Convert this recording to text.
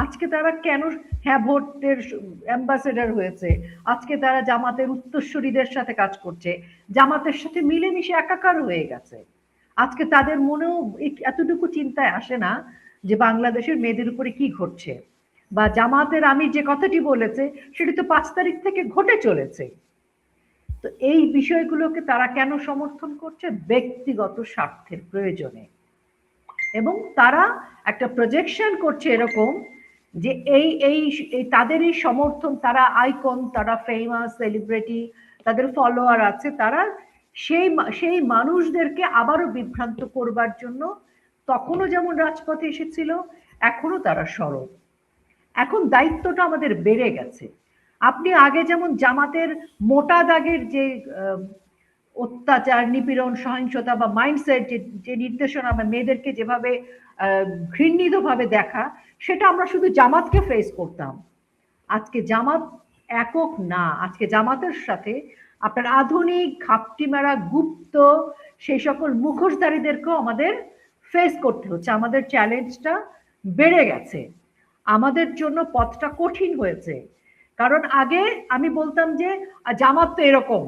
আজকে তারা কেন হ্যাঁ ভোটের অ্যাম্বাসেডর হয়েছে, আজকে তারা জামাতের উত্তরসূরিদের সাথে কাজ করছে, জামাতের সাথে মিলেমিশে একাকার হয়ে গেছে। আজকে তাদের মনেও এতটুকু চিন্তায় আসে না যে বাংলাদেশের মেয়েদের উপরে কি ঘটছে, বা জামাতের আমির যে কথাটি বলেছে সেটি তো 5 তারিখ থেকে ঘটে চলেছে। তো এই বিষয়গুলোকে তারা কেন সমর্থন করছে? ব্যক্তিগত স্বার্থের প্রয়োজনে। এবং তারা একটা প্রজেকশন করছে এরকম যে এই এই তাদের এই সমর্থন, তারা আইকন, তারা ফেমাস সেলিব্রিটি, তাদের ফলোয়ার আছে, তারা সেই সেই মানুষদেরকে আবারও বিভ্রান্ত করবার জন্য তখনও যেমন রাজপথে এসেছিল, এখনো তারা সরব। এখন দায়িত্বটা আমাদের বেড়ে গেছে। আপনি আগে যেমন জামাতের মোটা দাগের যে অত্যাচার, নিপীড়ন, সহিংসতা বা মাইন্ডসেট, যে নির্দেশনা আমরা মেয়েদেরকে যেভাবে ঘৃণিতভাবে দেখা, সেটা আমরা শুধু জামাতকে ফেস করতাম। আজকে জামাত একক না, আজকে জামাতের সাথে আপনার আধুনিক ঘাপটি মারা গুপ্ত সেই সকল মুখোশধারীদেরকেও আমাদের ফেস করতে হচ্ছে। আমাদের চ্যালেঞ্জটা বেড়ে গেছে, আমাদের জন্য পথটা কঠিন হয়েছে। কারণ আগে আমি বলতাম যে জামাত তো এরকম,